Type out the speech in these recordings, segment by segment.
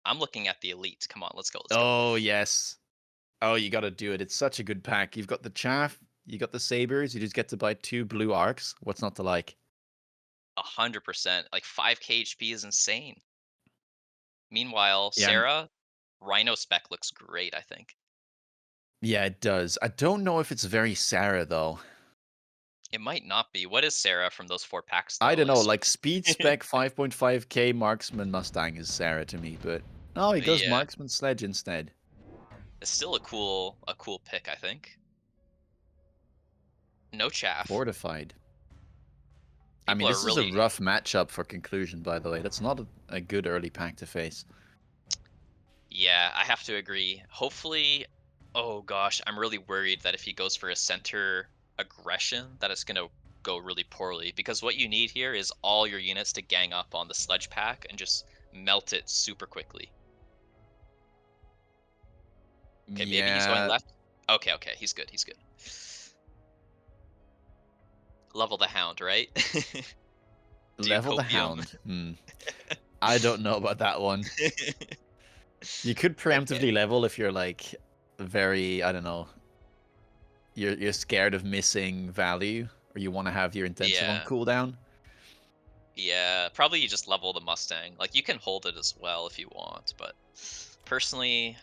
I'm looking at the elite. Come on, let's go. Let's go. Oh, yes. Oh, you gotta do it. It's such a good pack. You've got the chaff, you got the sabers, you just get to buy 2 blue arcs. What's not to like? 100%. Like 5k HP is insane. Meanwhile, Yeah, I'm Sarah, Rhino spec looks great, I think. yeah, it does. I don't know if it's very Sarah, though. It might not be. What is Sarah from those 4 packs, I though? don't Like, know, like, speed spec 5.5k marksman Mustang is Sarah to me, but no, he goes yeah, marksman sledge instead. it's still a cool pick, I think. No chaff. Fortified. I People mean, are this is a really rough matchup for conclusion, by the way. That's not a good early pack to face. Yeah, I have to agree. Hopefully, oh gosh, I'm really worried that if he goes for a center aggression, that it's gonna go really poorly. Because what you need here is all your units to gang up on the sledge pack and just melt it super quickly. Okay, maybe he's going Yeah, left. Okay, okay, he's good. He's good. Level the hound, right? Do you level the copium? hound. I don't know about that one. You could Okay. preemptively level if you're like very, I don't know, you're scared of missing value or you want to have your intensive on Yeah. cooldown. Yeah, probably you just level the Mustang. Like, you can hold it as well if you want, but personally,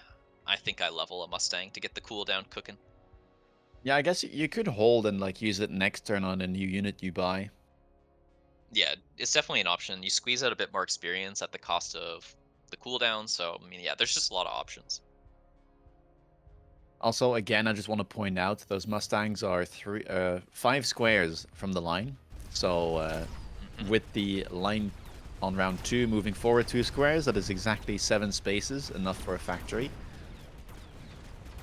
I think I level a Mustang to get the cooldown cooking. Yeah, I guess you could hold and like use it next turn on a new unit you buy. Yeah, it's definitely an option. You squeeze out a bit more experience at the cost of the cooldown, so, I mean, yeah, there's just a lot of options. Also, again, I just want to point out those Mustangs are 5 squares from the line. So Mhm. with the line on round 2 moving forward 2 squares, that is exactly 7 spaces, enough for a factory.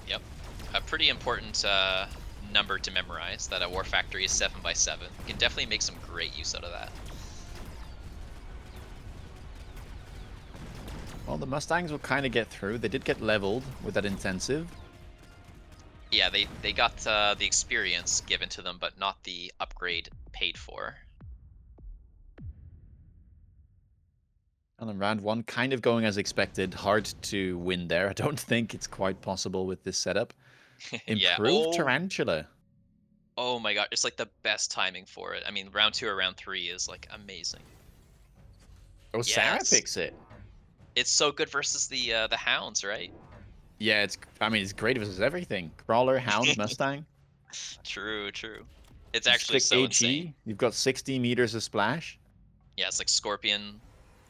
Yep. A pretty important number to memorize, that a War Factory is 7 by 7. You can definitely make some great use out of that. Well, the Mustangs will kind of get through. They did get leveled with that intensive. Yeah, they got the experience given to them, but not the upgrade paid for. And then round 1 kind of going as expected. Hard to win there. I don't think it's quite possible with this setup. Yeah. Improved Tarantula. Oh my god, it's like the best timing for it. I mean, round 2 or round 3 is like amazing. Oh, Sarah Yes. picks it. It's so good versus the hounds, right? Yeah, I mean, it's great versus everything. Crawler, Hound, Mustang. True, true. It's You just actually click so insane. AG. You've got 60 meters of splash. Yeah, it's like scorpion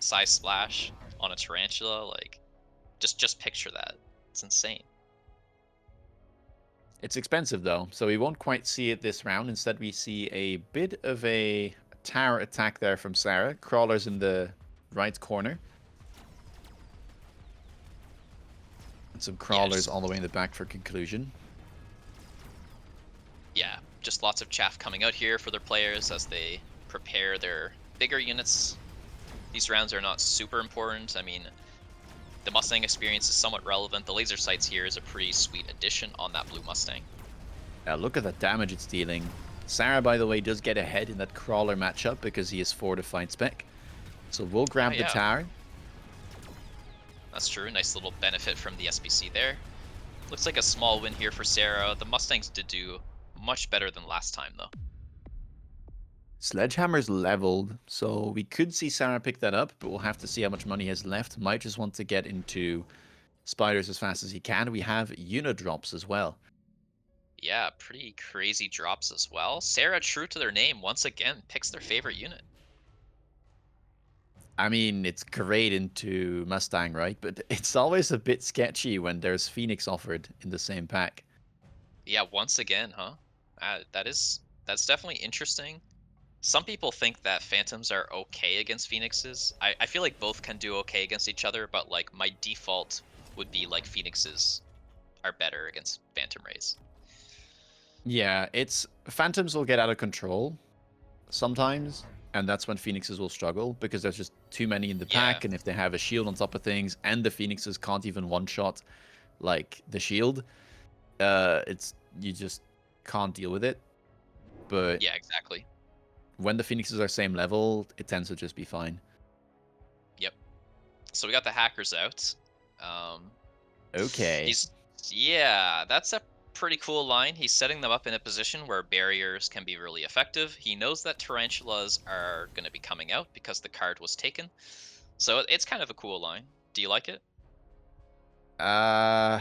size splash on a tarantula, like just picture that. It's insane. It's expensive though, so we won't quite see it this round. Instead, we see a bit of a tower attack there from Sarah. Crawlers in the right corner. And some Yeah, crawlers just all the way in the back for conclusion. yeah, just lots of chaff coming out here for their players as they prepare their bigger units. These rounds are not super important. I mean, the Mustang experience is somewhat relevant. The laser sights here is a pretty sweet addition on that blue Mustang. Look at the damage it's dealing. Sarah, by the way, does get ahead in that crawler matchup because he is fortified spec. So we'll Oh grab the yeah, tower. that's true. Nice little benefit from the SBC there. Looks like a small win here for Sarah. The Mustangs did do much better than last time, though. Sledgehammer's leveled, so we could see Sarah pick that up, but we'll have to see how much money he has left. Might just want to get into spiders as fast as he can. We have unit drops as well. Yeah, pretty crazy drops as well. Sarah, true to their name, once again picks their favorite unit. I mean, it's great into Mustang, right? But it's always a bit sketchy when there's Phoenix offered in the same pack. Yeah, once again, huh? That's definitely interesting. Some people think that Phantoms are okay against Phoenixes. I feel like both can do okay against each other, but like my default would be like Phoenixes are better against Phantom Rays. Yeah, it's Phantoms will get out of control sometimes, and that's when Phoenixes will struggle because there's just too many in the Yeah, pack, and if they have a shield on top of things, and the Phoenixes can't even one-shot like the shield, it's you just can't deal with it. But yeah, exactly. when the Phoenixes are same level, it tends to just be fine. Yep. So we got the hackers out. Um, Okay. he's yeah, that's a pretty cool line. He's setting them up in a position where barriers can be really effective. He knows that tarantulas are going to be coming out because the card was taken. So it's kind of a cool line. Do you like it? Uh,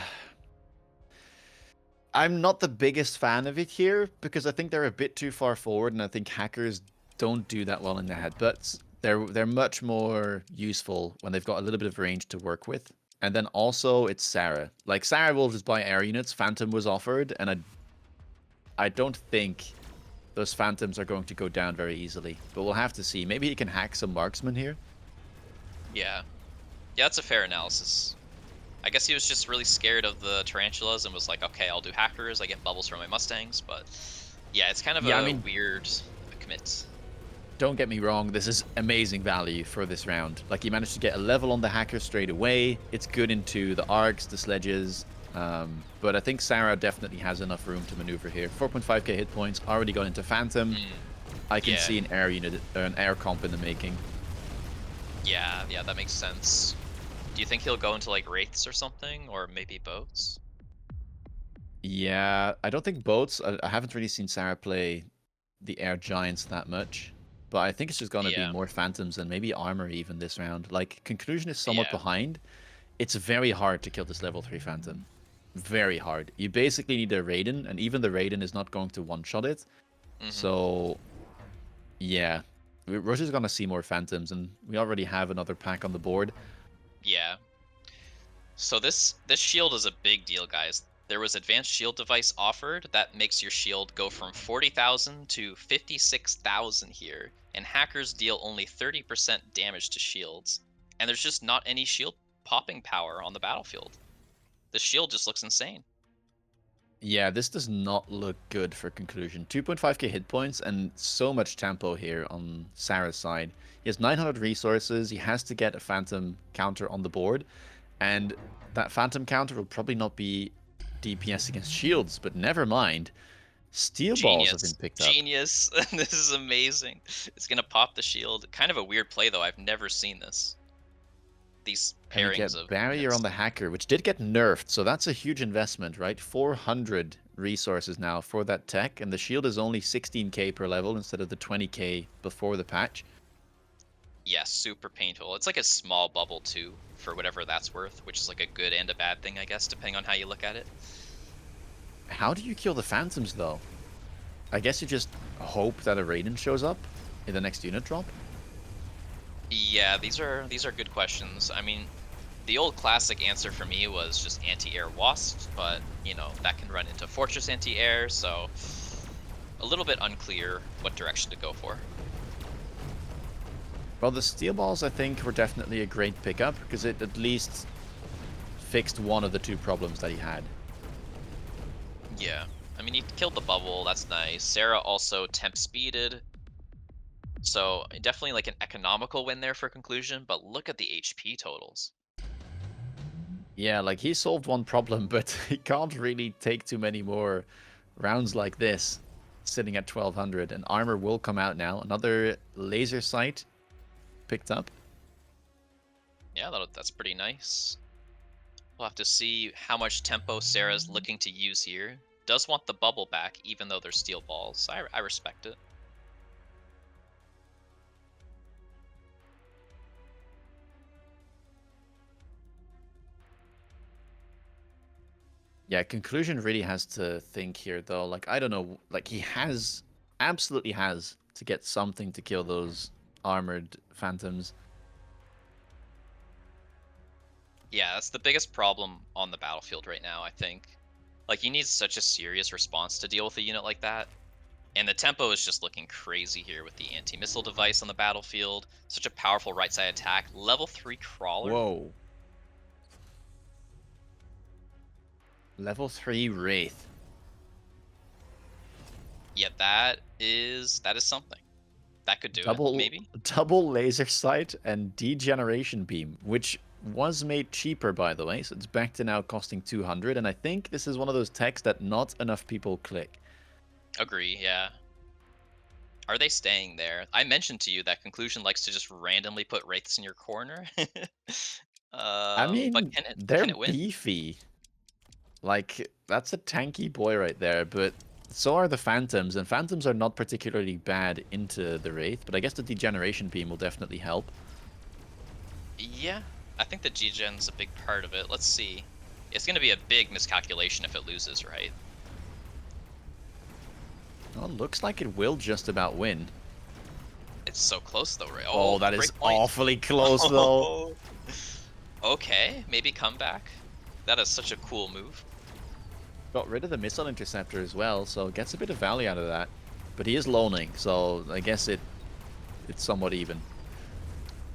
I'm not the biggest fan of it here because I think they're a bit too far forward, and I think hackers don't do that well in their headbutts. They're much more useful when they've got a little bit of range to work with. And then also it's Sarah. Like Sarah will just buy air units. Phantom was offered, and I don't think those phantoms are going to go down very easily. But we'll have to see. Maybe he can hack some marksmen here. Yeah. Yeah, that's a fair analysis. I guess he was just really scared of the tarantulas and was like, okay, I'll do hackers. I get bubbles from my Mustangs. But yeah, it's kind of Yeah, I a mean, weird commit. don't get me wrong, this is amazing value for this round. Like, you managed to get a level on the hacker straight away. It's good into the arcs, the sledges. But I think Sarah definitely has enough room to maneuver here. 4.5k hit points, already got into Phantom. Mm, I can yeah, see an air unit, or an air comp in the making. yeah, that makes sense. Do you think he'll go into like wraiths or something, or maybe boats? Yeah, I don't think boats. I haven't really seen Sarah play the air giants that much. But I think it's just going to be Yeah, more phantoms and maybe armor even this round. Like, conclusion is somewhat yeah. behind. It's very hard to kill this level 3 Phantom. Very hard. You basically need a Raiden, and even the Raiden is not going to one-shot it. Hmm. So, yeah. We're just going to see more Phantoms, and we already have another pack on the board. Yeah. So this shield is a big deal, guys. There was advanced shield device offered that makes your shield go from 40,000 to 56,000 here, and hackers deal only 30% damage to shields. And there's just not any shield popping power on the battlefield. The shield just looks insane. Yeah, this does not look good for conclusion. 2.5k hit points and so much tempo here on Sarah's side. He has 900 resources. He has to get a Phantom counter on the board. And that Phantom counter will probably not be DPS against shields, but never mind. Steel balls have been Genius. picked up. Genius. This is amazing. It's gonna pop the shield. Kind of a weird play though. I've never seen this. These And we pairings get of barrier on units. the hacker, which did get nerfed, so that's a huge investment, right? 400 resources now for that tech, and the shield is only 16k per level instead of the 20k before the patch. Yeah, super painful. It's like a small bubble too, for whatever that's worth, which is like a good and a bad thing, I guess, depending on how you look at it. How do you kill the phantoms, though? I guess you just hope that a Raiden shows up in the next unit drop? Yeah, these are good questions. I mean, the old classic answer for me was just anti-air wasps, but you know, that can run into fortress anti-air, so a little bit unclear what direction to go for. Well, the steel balls, I think, were definitely a great pickup, because it at least fixed one of the two problems that he had. Yeah. I mean, he killed the bubble, that's nice. Sarah also temp speeded, so definitely like an economical win there for conclusion, but look at the HP totals. Yeah, like, he solved one problem, but he can't really take too many more rounds like this, sitting at 1200, and armor will come out now. Another laser sight picked up. Yeah, that's pretty nice. We'll have to see how much tempo Sarah's looking to use here. Does want the bubble back, even though they're steel balls. I respect it. Yeah, conclusion really has to think here, though. Like, I don't know, like, he has, absolutely has, to get something to kill those armored phantoms. Yeah, that's the biggest problem on the battlefield right now, I think. Like, you need such a serious response to deal with a unit like that. And the tempo is just looking crazy here with the anti-missile device on the battlefield. Such a powerful right side attack. Level 3 crawler. Whoa. Level 3 Wraith. Yeah, that is something. That could do it, Double, maybe? double laser sight and degeneration beam, which was made cheaper, by the way. So it's back to now costing 200. And I think this is one of those techs that not enough people click. Agree, yeah. Are they staying there? I mentioned to you that Conclusion likes to just randomly put Wraiths in your corner. I But mean, they're can it win? beefy. Like, that's a tanky boy right there, but so are the Phantoms, and Phantoms are not particularly bad into the Wraith, but I guess the Degeneration Beam will definitely help. Yeah, I think the G-Gen's a big part of it. Let's see. It's going to be a big miscalculation if it loses, right? Well, looks like it will just about win. It's so close though, right? Oh, Oh, that is great point. awfully close, though. Oh, okay, maybe comeback. That is such a cool move. Got rid of the Missile Interceptor as well, so gets a bit of value out of that. But he is loaning, so I guess it's somewhat even.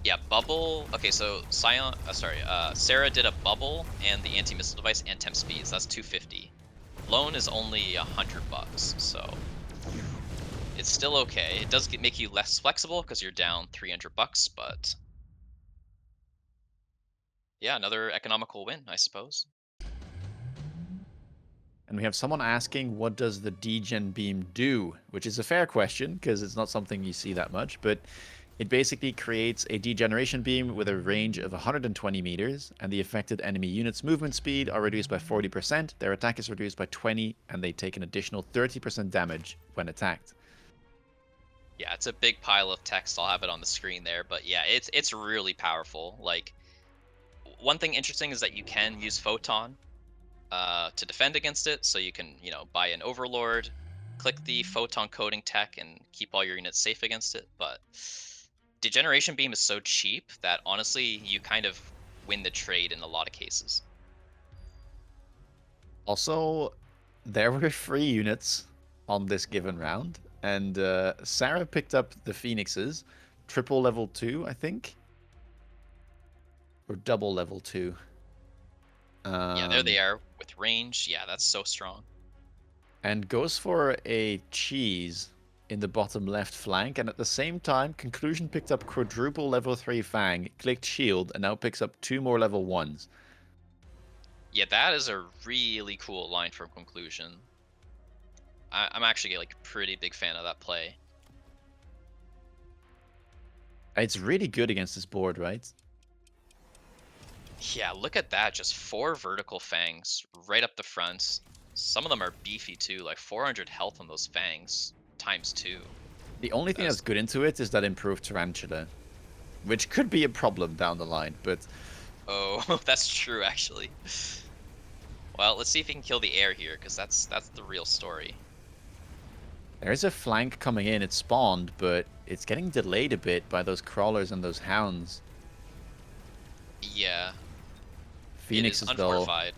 Yeah, bubble. Okay, so Sarah did a bubble and the anti-missile device and temp speeds. That's 250. Loan is only $100, so it's still okay. It does make you less flexible because you're down $300, but yeah, another economical win, I suppose. And we have someone asking, what does the Degen Beam do? Which is a fair question, because it's not something you see that much, but it basically creates a degeneration beam with a range of 120 meters, and the affected enemy units' movement speed are reduced by 40%, their attack is reduced by 20, and they take an additional 30% damage when attacked. Yeah, it's a big pile of text. I'll have it on the screen there, but yeah, it's really powerful. Like, one thing interesting is that you can use Photon to defend against it, so you can, buy an Overlord, click the Photon coding tech, and keep all your units safe against it. But Degeneration Beam is so cheap that honestly, you kind of win the trade in a lot of cases. Also, there were free units on this given round, and Sarah picked up the Phoenixes, triple level 2, I think, or double level 2. Yeah, there they are with range. Yeah, that's so strong. And goes for a cheese in the bottom left flank, and at the same time, Conclusion picked up quadruple level 3 Fang, clicked shield, and now picks up 2 more level 1s. Yeah, that is a really cool line from Conclusion. I'm actually like a pretty big fan of that play. It's really good against this board, right? Yeah, look at that. Just 4 vertical fangs right up the front. Some of them are beefy too, like 400 health on those fangs times 2. The only thing that's good into it is that improved Tarantula, which could be a problem down the line, but... Oh, that's true, actually. Well, let's see if he can kill the air here, because that's the real story. There's a flank coming in. It's spawned, but it's getting delayed a bit by those crawlers and those hounds. Yeah. Phoenix It is as well. unfortified.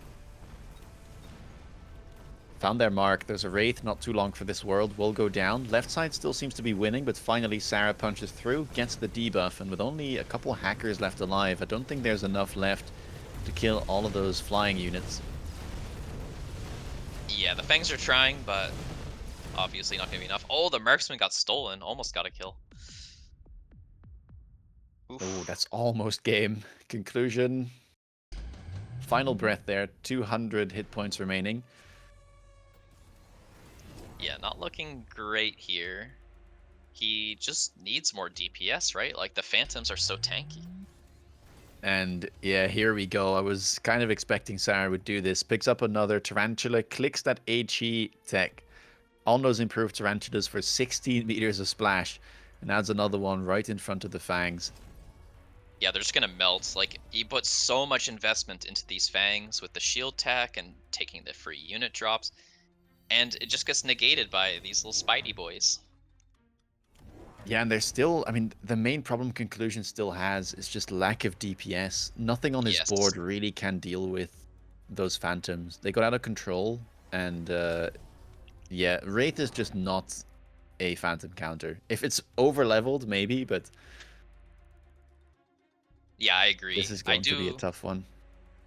Found their mark. There's a Wraith not too long for this world. Will go down. Left side still seems to be winning, but finally Sarah punches through, gets the debuff, and with only a couple hackers left alive, I don't think there's enough left to kill all of those flying units. Yeah, the fangs are trying, but obviously not going to be enough. Oh, the marksman got stolen. Almost got a kill. Oh, Oof. that's almost game. Conclusion. Final breath there. 200 hit points remaining. Yeah, not looking great here. He just needs more DPS, right? Like, the phantoms are so tanky. And yeah, here we go. I was kind of expecting Sarah would do this. Picks up another Tarantula, clicks that HE tech on those improved Tarantulas for 16 meters of splash, and adds another one right in front of the Fangs. Yeah, they're just gonna melt. Like, he put so much investment into these fangs with the shield tech and taking the free unit drops, and it just gets negated by these little Spidey boys. Yeah, and there's still, I mean, the main problem Conclusion still has is just lack of DPS. Nothing on his Yes. board really can deal with those Phantoms. They got out of control, and yeah, Wraith is just not a Phantom counter. If it's over-leveled, maybe, but Yeah, I this agree. is going to be a tough one.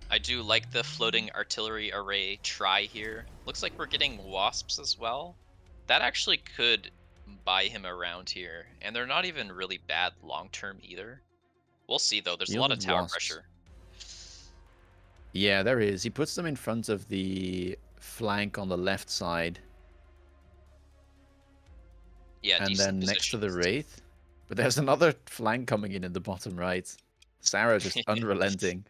I do like the floating artillery array try here. Looks like we're getting wasps as well. That actually could buy him around here, and they're not even really bad long-term either. We'll see, though. There's a lot of Shielded tower Wasps. pressure. Yeah, there is. He puts them in front of the flank on the left side. Yeah, And decent then next to the positions. Wraith. But there's another flank coming in the bottom right. Sarah just unrelenting.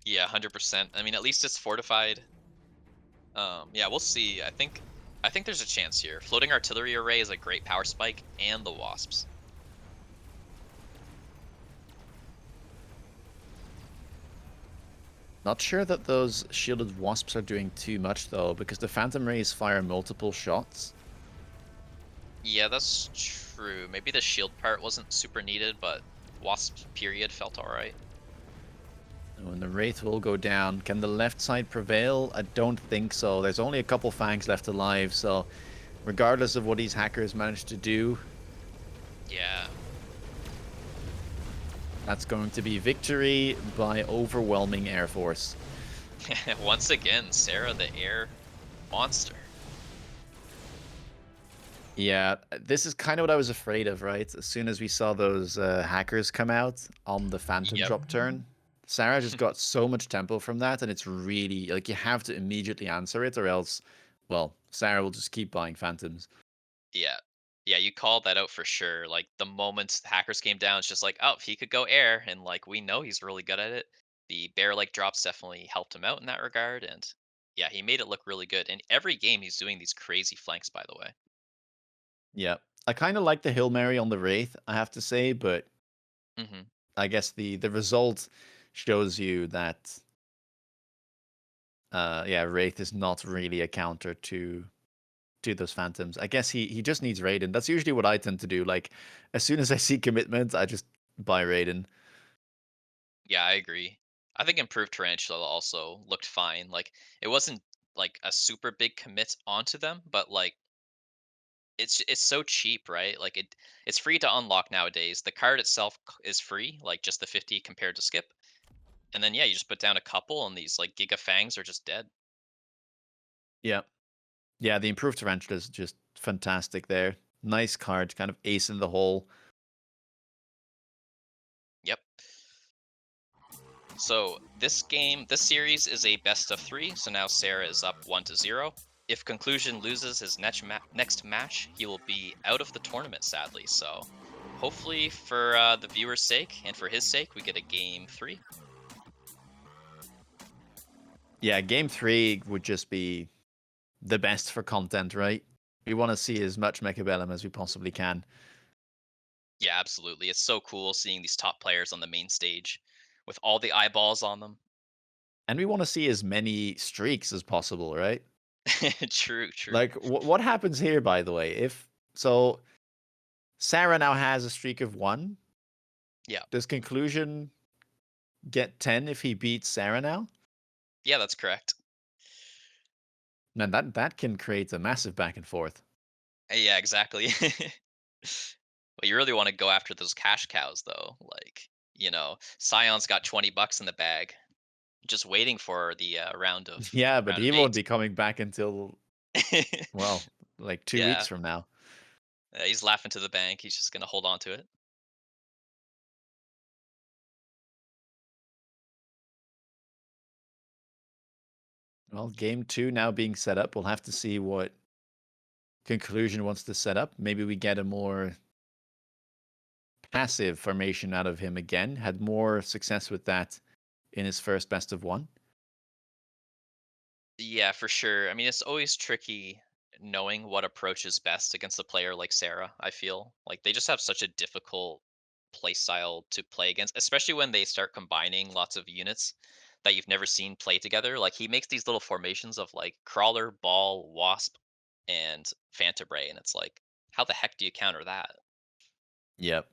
Yeah, 100%. I mean, at least it's fortified. Yeah, we'll see. I think there's a chance here. Floating artillery array is a great power spike, and the wasps. Not sure that those shielded wasps are doing too much though, because the Phantom Rays fire multiple shots. Yeah, that's true. Maybe the shield part wasn't super needed, but wasp period felt alright. When the Wraith will go down, can the left side prevail? I don't think so. There's only a couple fangs left alive, so regardless of what these hackers manage to do, Yeah. that's going to be victory by overwhelming Air Force. Once again, Sarah the air monster. Yeah, this is kind of what I was afraid of, right? As soon as we saw those hackers come out on the Phantom Yep. drop turn, Sarah just got so much tempo from that, and it's really like you have to immediately answer it, or else, well, Sarah will just keep buying Phantoms. Yeah. Yeah, you called that out for sure. Like the moment the hackers came down, it's just like, oh, he could go air, and like we know he's really good at it. The bear like drops definitely helped him out in that regard, and yeah, he made it look really good. And every game he's doing these crazy flanks, by the way. Yeah, I kind of like the Hail Mary on the Wraith, I have to say, but Hmm. I guess the result shows you that yeah, Wraith is not really a counter to those phantoms. I guess he just needs Raiden. That's usually what I tend to do. Like as soon as I see commitment, I just buy Raiden. Yeah, I agree. I think improved tarantula also looked fine. Like it wasn't like a super big commit onto them, but like it's so cheap, right? Like it's free to unlock nowadays. The card itself is free, like just the 50 compared to skip. And then yeah, you just put down a couple and these like Giga Fangs are just dead. Yeah. Yeah, the improved tarantula is just fantastic there. Nice card, kind of ace in the hole. Yep. So this series is a best of 3, so now Sarah is up 1-0. If Conclusion loses his next match, he will be out of the tournament, sadly. So hopefully for the viewer's sake and for his sake, we get a game 3. Yeah, game 3 would just be the best for content, right? We want to see as much Mechabellum as we possibly can. Yeah, absolutely. It's so cool seeing these top players on the main stage with all the eyeballs on them. And we want to see as many streaks as possible, right? True, true. Like, what happens here, by the way? If so, Sarah now has a streak of 1. Yeah. Does Conclusion get 10 if he beats Sarah now? Yeah, that's correct. Man, that can create a massive back and forth. Yeah, exactly. Well, you really want to go after those cash cows, though. Like, Scion's got 20 bucks in the bag, just waiting for the Yeah, but round of he won't eight. be coming back until, well, like 2 weeks Yeah, from now. he's laughing to the bank. He's just gonna hold on to it. Well, game 2 now being set up. We'll have to see what Conclusion wants to set up. Maybe we get a more passive formation out of him again. Had more success with that in his first best of 1. Yeah, for sure. I mean, it's always tricky knowing what approach is best against a player like Sarah. I feel like they just have such a difficult play style to play against, especially when they start combining lots of units that you've never seen play together. Like he makes these little formations of like crawler, ball, wasp, and phantom ray, and it's like, how the heck do you counter that? Yep.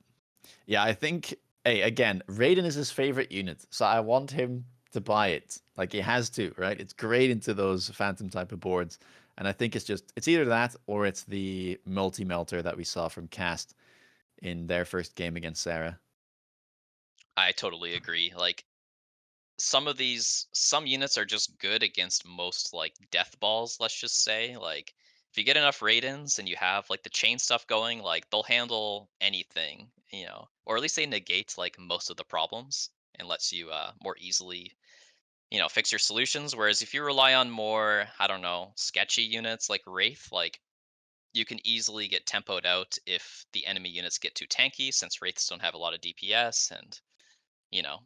Yeah, I think, hey, again, Raiden is his favorite unit, so I want him to buy it. Like he has to, right? It's great into those Phantom type of boards. And I think it's either that or it's the multi melter that we saw from Cast in their first game against Sarah. I totally agree. Like some units are just good against most like death balls, let's just say. Like if you get enough Raidens and you have like the chain stuff going, like they'll handle anything, or at least they negate like most of the problems and lets you more easily, fix your solutions. Whereas if you rely on more, I don't know, sketchy units like Wraith, like you can easily get tempoed out if the enemy units get too tanky, since wraiths don't have a lot of DPS, and you know,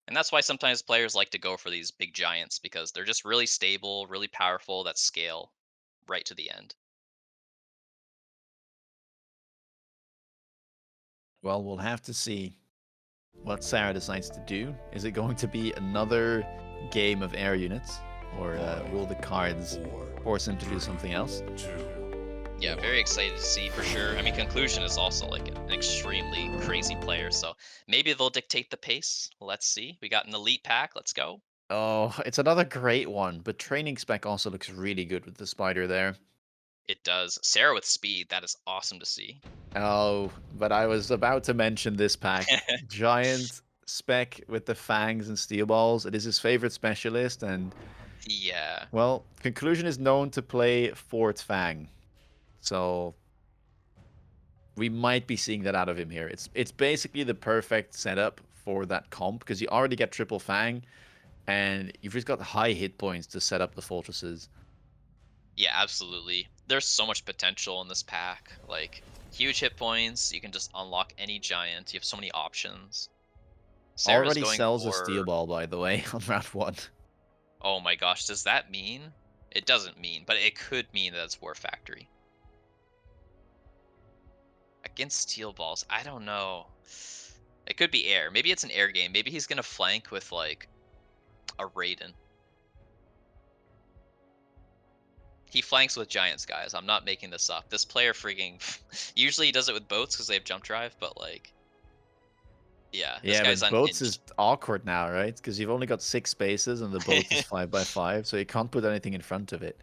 and that's why sometimes players like to go for these big giants because they're just really stable, really powerful, that scale right to the end. Well, we'll have to see what Sarah decides to do. Is it going to be another game of air units, or will the cards force him to do something else? Yeah, very excited to see for sure. I mean, Conclusion is also like an extremely crazy player, so maybe they'll dictate the pace. Let's see. We got an elite pack. Let's go. Oh, it's another great one, but training spec also looks really good with the spider there. It does. Sarah with speed. That is awesome to see. Oh, but I was about to mention this pack. Giant spec with the fangs and steel balls. It is his favorite specialist, and Yeah. well, Conclusion is known to play Fort Fang. So we might be seeing that out of him here. It's basically the perfect setup for that comp because you already get triple Fang, and you've just got high hit points to set up the fortresses. Yeah, absolutely. There's so much potential in this pack. Like, huge hit points. You can just unlock any giant. You have so many options. Sarah's Already going sells a steel for. ball, by the way, on round one. Oh my gosh, does that mean? It doesn't mean, but it could mean that it's War Factory. Against steel balls, I don't know. It could be air. Maybe it's an air game. Maybe he's gonna flank with like a Raiden. He flanks with giants, guys. I'm not making this up. This player freaking usually he does it with boats because they have jump drive, but like yeah, this Yeah, guy's but boats is unhinged. awkward now, right? Because you've only got 6 spaces and the boat is 5 by 5, so you can't put anything in front of it.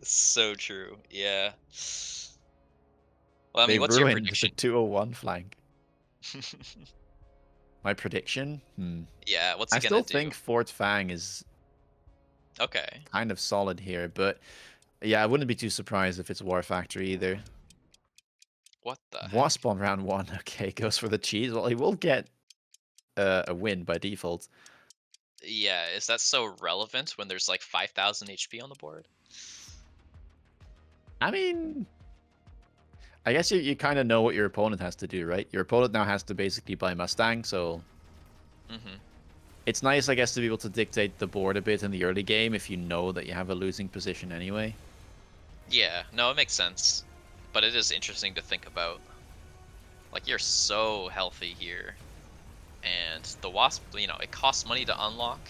So true. Yeah. Well, I They mean, what's your ruined the prediction? 201 flank. My prediction? Yeah, what's I he gonna still do? think Fort Fang is Okay. kind of solid here, but yeah, I wouldn't be too surprised if it's War Factory either. What the heck? Wasp on round one, okay, goes for the cheese. Well, he will get a win by default. Yeah, is that so relevant when there's like 5,000 HP on the board? I mean, I guess you kind of know what your opponent has to do, right? Your opponent now has to basically buy Mustang, so Hmm. it's nice, I guess, to be able to dictate the board a bit in the early game if you know that you have a losing position anyway. Yeah, no, it makes sense. But it is interesting to think about. Like, you're so healthy here. And the wasp, it costs money to unlock.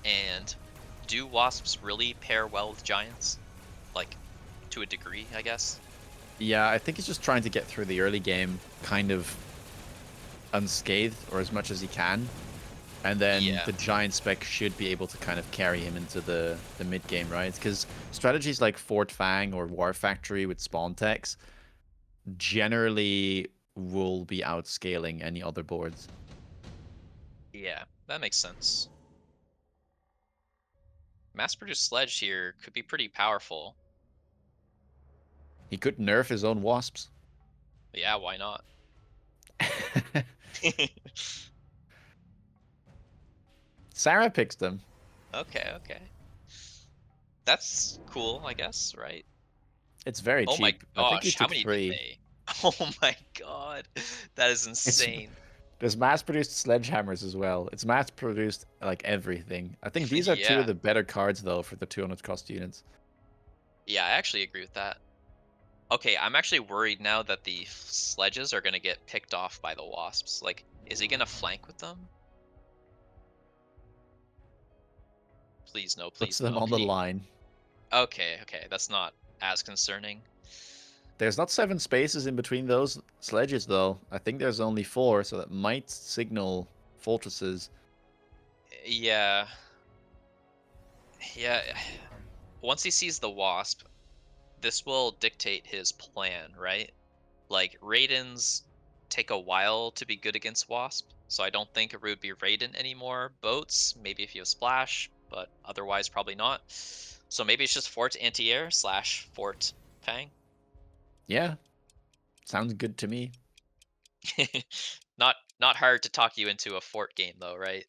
And do wasps really pair well with giants? Like, to a degree, I guess. Yeah, I think he's just trying to get through the early game kind of unscathed or as much as he can. And then Yeah. the giant spec should be able to kind of carry him into the mid game, right? Because strategies like Fort Fang or War Factory with spawn techs generally will be outscaling any other boards. Yeah, that makes sense. Mass-produced sledge here could be pretty powerful. He could nerf his own wasps. Yeah, why not? Sarah picks them. Okay, okay. That's cool, I guess, right? It's very Oh my cheap. I think he gosh, how took many did 3. they? Oh my god. That is It's insane. There's mass-produced sledgehammers as well. It's mass-produced like everything. I think these are two of Yeah. the better cards though for the 200 cost units. Yeah, I actually agree with that. Okay, I'm actually worried now that the sledges are gonna get picked off by the wasps. Like, is he gonna flank with them? Please no, Puts please them no. on the line. Okay, okay, that's not as concerning. There's not 7 spaces in between those sledges though. I think there's only 4, so that might signal fortresses. Yeah, yeah. Once he sees the wasp, this will dictate his plan, right? Like, Raidens take a while to be good against wasp, so I don't think it would be Raiden anymore. Boats, maybe if you have splash, but otherwise probably not. So maybe it's just Fort anti-air slash Fort Fang. Yeah, sounds good to me. Not hard to talk you into a Fort game though, right?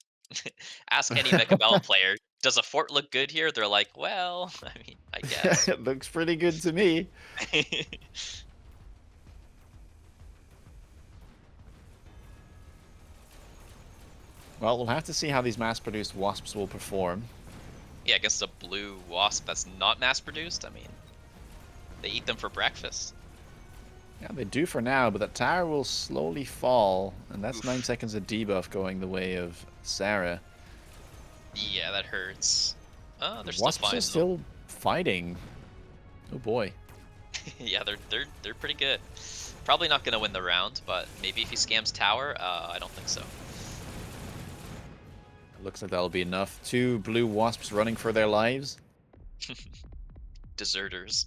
Ask any Mechabellum player, does a Fort look good here? They're like, well, I mean, I guess. It looks pretty good to me. Well, we'll have to see how these mass-produced wasps will perform. Yeah, against a blue wasp that's not mass-produced, I mean, they eat them for breakfast. Yeah, they do for now, but that tower will slowly fall, and that's 9 Oof. seconds of debuff going the way of Sarah. Yeah, that hurts. The They're still wasps are fine though. still fighting. Oh boy. Yeah, they're pretty good. Probably not gonna win the round, but maybe if he scams tower, I don't think so. It looks like that'll be enough. 2 blue wasps running for their lives. Deserters.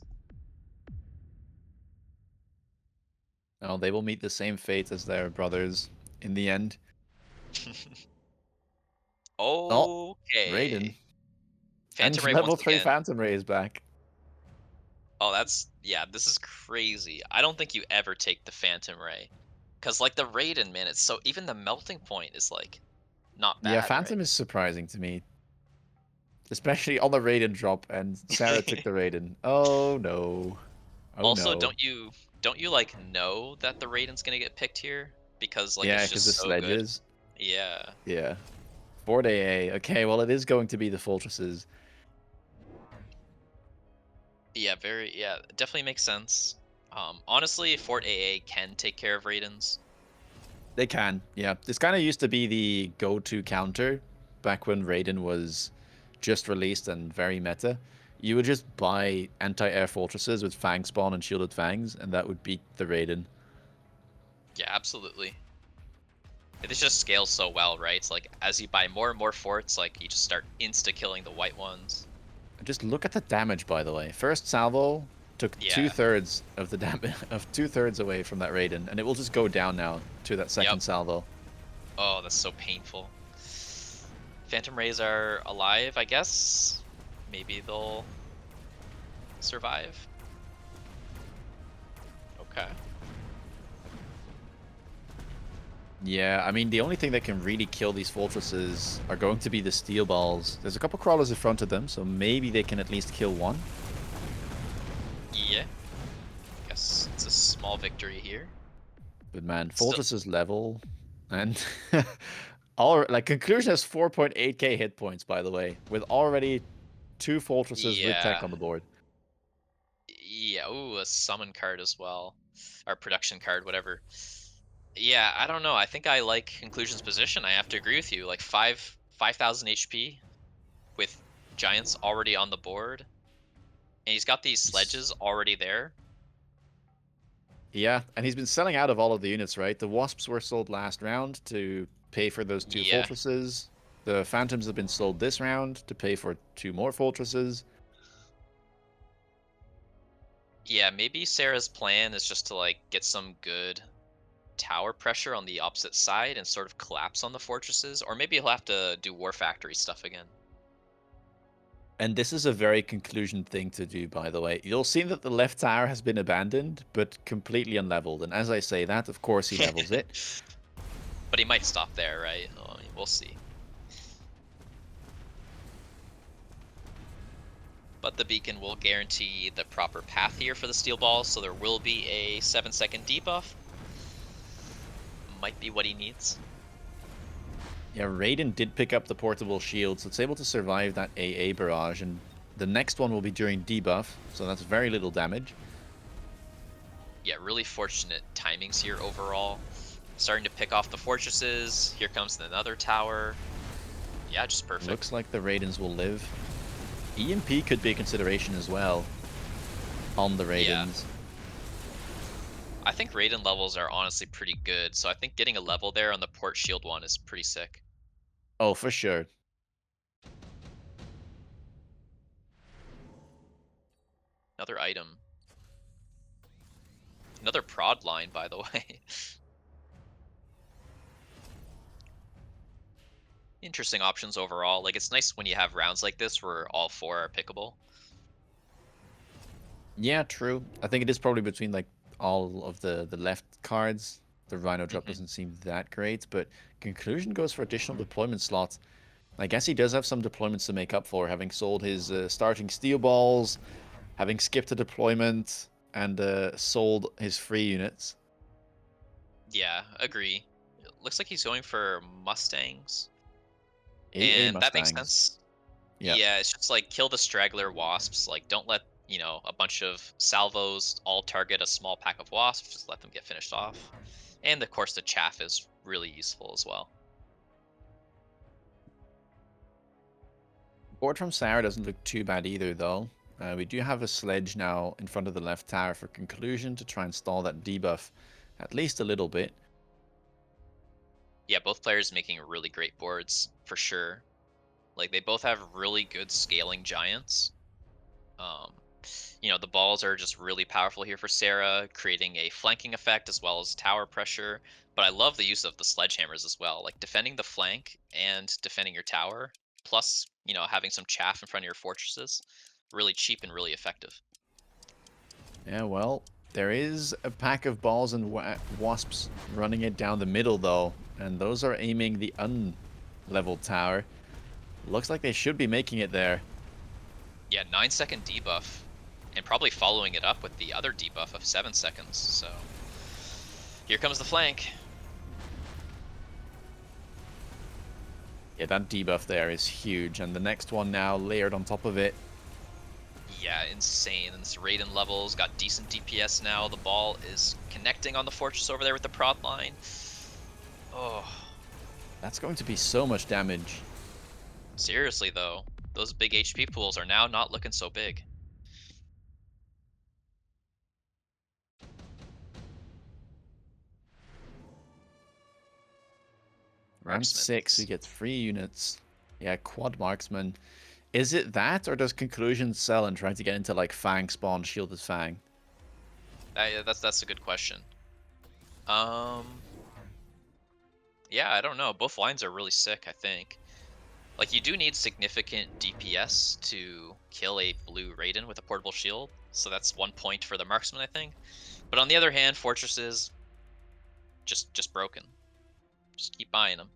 Oh, they will meet the same fate as their brothers in the end. Oh, Raiden. Okay. And Phantom Ray once level 3 again. Phantom Ray is back. Oh, yeah, this is crazy. I don't think you ever take the Phantom Ray. Cause like the Raiden, man, it's so even the melting point is like not Yeah, bad, right? Phantom is surprising to me. Especially on the Raiden drop, and Sarah took the Raiden. Oh no. Oh Also, no. don't you like know that the Raiden's gonna get picked here? Because like Yeah, it's because the just so good. sledges. Yeah. Yeah. Fort AA. Okay, well, it is going to be the fortresses. Yeah, yeah, definitely makes sense. Honestly, Fort AA can take care of Raidens. They can, yeah. This kind of used to be the go-to counter back when Raiden was just released and very meta. You would just buy anti-air fortresses with Fang spawn and shielded Fangs, and that would beat the Raiden. Yeah, absolutely. It just scales so well, right? It's like as you buy more and more forts, like you just start insta-killing the white ones. Just look at the damage, by the way. First salvo took Yeah. 2/3 of the damage, of 2/3 away from that Raiden, and it will just go down now to that Yep. second salvo. Oh, that's so painful. Phantom Rays are alive, I guess. Maybe they'll survive. Okay. Yeah, I mean, the only thing that can really kill these fortresses are going to be the steel balls. There's a couple crawlers in front of them, so maybe they can at least kill one. Yeah. Guess it's a small victory here. But man, Still. fortresses level, and all like conclusion has 4.8k hit points, by the way, with already 2 fortresses with tech Yeah. on the board. Yeah. Ooh, a summon card as well. Or production card, whatever. Yeah, I don't know. I think I like Conclusion's position. I have to agree with you. Like 5,000 HP with giants already on the board. And he's got these sledges already there. Yeah, and he's been selling out of all of the units, right? The wasps were sold last round to pay for those 2 Yeah. fortresses. The phantoms have been sold this round to pay for 2 more fortresses. Yeah, maybe Sarah's plan is just to like get some good tower pressure on the opposite side and sort of collapse on the fortresses, or maybe he'll have to do War Factory stuff again. And this is a very conclusion thing to do, by the way. You'll see that the left tower has been abandoned, but completely unleveled. And as I say that, of course he levels it. But he might stop there, right? I mean, we'll see. But the beacon will guarantee the proper path here for the steel balls, so there will be a 7-second debuff. Might be what he needs. Yeah, Raiden did pick up the portable shield, so it's able to survive that AA barrage, and the next one will be during debuff, so that's very little damage. Yeah, really fortunate timings here overall. Starting to pick off the fortresses. Here comes another tower. Yeah, just perfect. Looks like the Raidens will live. EMP could be a consideration as well on the Yeah. Raidens. I think Raiden levels are honestly pretty good, so I think getting a level there on the port shield one is pretty sick. Oh, for sure. Another item. Another prod line, by the way. Interesting options overall. Like, it's nice when you have rounds like this where all 4 are pickable. Yeah, true. I think it is probably between like all of the left cards. The Rhino drop Hmm. doesn't seem that great, but conclusion goes for additional deployment slots. I guess he does have some deployments to make up for, having sold his starting steel balls, having skipped a deployment, and sold his free units. Yeah, agree. It looks like he's going for Mustangs, AA and that makes Mustangs. sense. Yeah. Yeah, it's just like kill the straggler wasps. Like, don't let a bunch of salvos all target a small pack of wasps. Just let them get finished off. And of course, the chaff is really useful as well. Board from Sarah doesn't look too bad either, though. We do have a sledge now in front of the left tower for conclusion to try and stall that debuff at least a little bit. Yeah, both players making really great boards for sure. Like, they both have really good scaling giants. Um, the balls are just really powerful here for Sarah, creating a flanking effect as well as tower pressure. But I love the use of the sledgehammers as well, like defending the flank and defending your tower, plus, having some chaff in front of your fortresses. Really cheap and really effective. Yeah, well, there is a pack of balls and wasps running it down the middle, though, and those are aiming the unleveled tower. Looks like they should be making it there. Yeah, 9-second debuff, and probably following it up with the other debuff of 7 seconds. So here comes the flank. Yeah, that debuff there is huge, and the next one now layered on top of it. Yeah, insane. And this Raiden level's got decent DPS now. The ball is connecting on the fortress over there with the prod line. Oh, That's going to be so much damage. seriously though, those big HP pools are now not looking so big. Round 6, we Marksmans. get 3 units. Yeah, quad marksman. Is it that, or does conclusion sell and trying to get into like Fang spawn, shielded Fang? That's a good question. Um, yeah, I don't know. Both lines are really sick, I think. Like, you do need significant DPS to kill a blue Raiden with a portable shield, so that's 1 point for the marksman, I think. But on the other hand, fortresses just broken. Just keep buying them.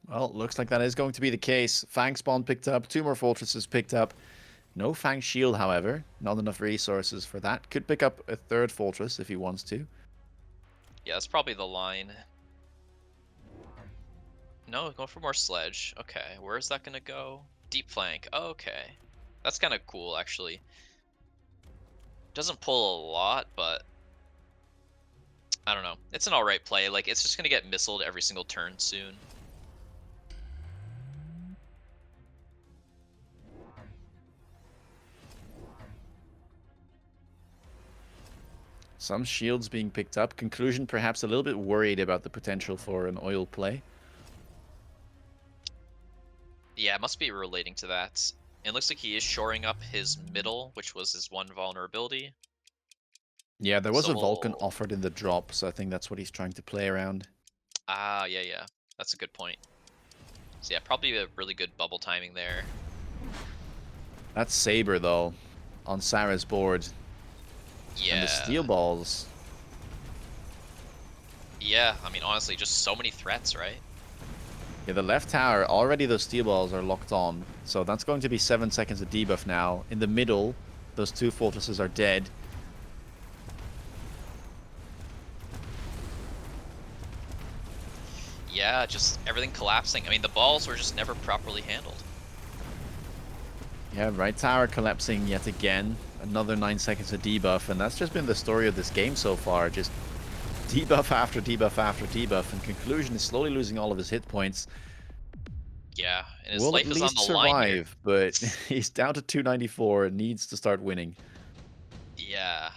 Well, looks like that is going to be the case. Fang spawn picked up, 2 more fortresses picked up. No Fang shield, however. Not enough resources for that. Could pick up a 3rd fortress if he wants to. Yeah, that's probably the line. No, going for more sledge. Okay, where is that gonna go? Deep flank. Okay, that's kind of cool actually. Doesn't pull a lot, but I don't know. It's an alright play. Like, it's just gonna get missiled every single turn soon. Some shields being picked up. Conclusion perhaps a little bit worried about the potential for an oil play. Yeah, it must be relating to that. It looks like he is shoring up his middle, which was his one vulnerability. Yeah, there was So a Vulcan we'll... offered in the drop, so I think that's what he's trying to play around. Ah, yeah. That's a good point. So yeah, probably a really good bubble timing there. That's Saber, though, on Sarah's board. And the Yeah. steel balls. Yeah, I mean, honestly, just so many threats, right? Yeah, the left tower, already those steel balls are locked on. So that's going to be 7 seconds of debuff now. In the middle, those 2 fortresses are dead. Yeah, just everything collapsing. I mean, the balls were just never properly handled. Yeah, right tower collapsing yet again. Another 9 seconds of debuff, and that's just been the story of this game so far. Just debuff after debuff after debuff, and conclusion is slowly losing all of his hit points. Yeah, and his Will at life is on least the line here. survive, but he's down to 294 and needs to start winning. Yeah.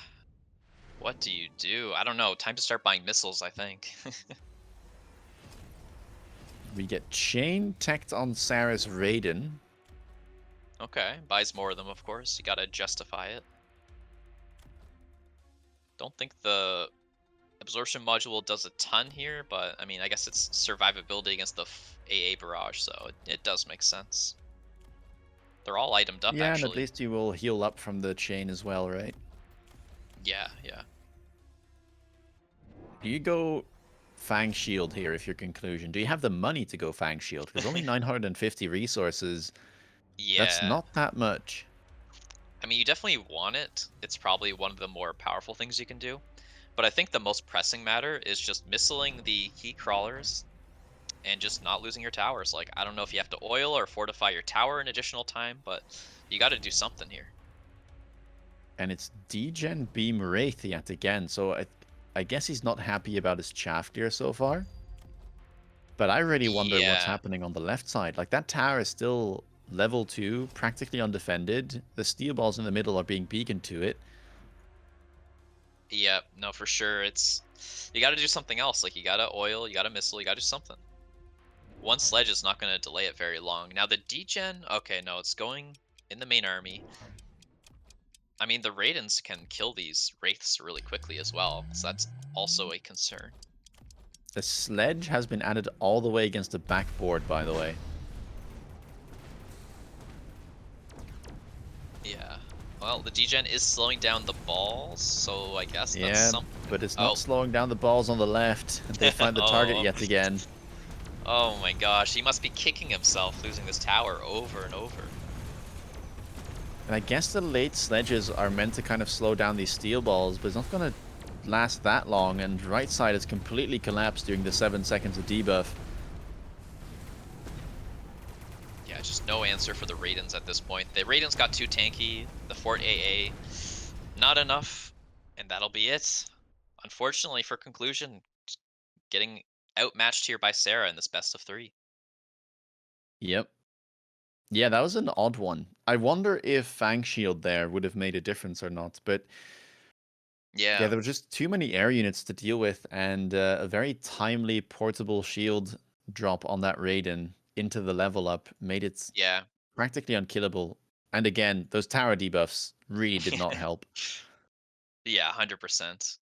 What do you do? I don't know. Time to start buying missiles, I think. We get chain tacked on Sarah's Raiden. Okay, buys more of them, of course. You gotta justify it. Don't think the absorption module does a ton here, but I mean, I guess it's survivability against the AA barrage, so it does make sense. They're all itemed up, Yeah, and at actually. least you will heal up from the chain as well, right? Yeah. Do you go Fang Shield here if your conclusion. Do you have the money to go Fang Shield? Because only 950 resources, that's Yeah. not that much. I mean, you definitely want it. It's probably one of the more powerful things you can do. But I think the most pressing matter is just missiling the key crawlers and just not losing your towers. Like, I don't know if you have to oil or fortify your tower an additional time, but you got to do something here. And it's Degen Beam Wraith yet again, so I guess he's not happy about his chaff gear so far. But I really wonder what's Yeah. happening on the left side. Like, that tower is still level 2, practically undefended. The steel balls in the middle are being beaconed to it. Yeah, no, for sure. It's you got to do something else. Like you got to oil, you got to missile, you got to do something. One sledge is not going to delay it very long. Now the degen, okay, no, it's going in the main army. I mean, the Raidens can kill these wraiths really quickly as well, so that's also a concern. The sledge has been added all the way against the backboard, by the way. Yeah. Well, the degen is slowing down the balls, so I guess that's Yeah, something. but it's not Oh. slowing down the balls on the left. They find the target Oh. yet again. Oh my gosh, he must be kicking himself losing this tower over and over. And I guess the late sledges are meant to kind of slow down these steel balls, but it's not going to last that long. And right side has completely collapsed during the 7 seconds of debuff. Yeah, just no answer for the Raidens at this point. The Raidens got too tanky. The Fort AA, not enough, and that'll be it. Unfortunately, for conclusion, just getting outmatched here by Sarah in this best of three. Yep. Yeah, that was an odd one. I wonder if Fang Shield there would have made a difference or not. But yeah, Yeah, there were just too many air units to deal with, and a very timely portable shield drop on that Raiden into the level up made it yeah, practically unkillable. And again, those tower debuffs really did not help. yeah, 100%.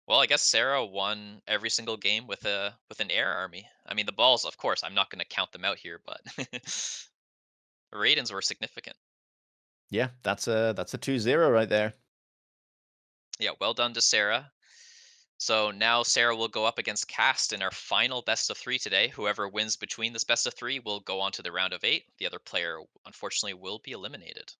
Well, I guess Sarah won every single game with an air army. I mean, the balls, of course, I'm not going to count them out here, but the Raidens were significant. Yeah, that's a 2-0 right there. Yeah, well done to Sarah. So now Sarah will go up against Cast in our final best of three today. Whoever wins between this best of three will go on to the round of eight. The other player, unfortunately, will be eliminated.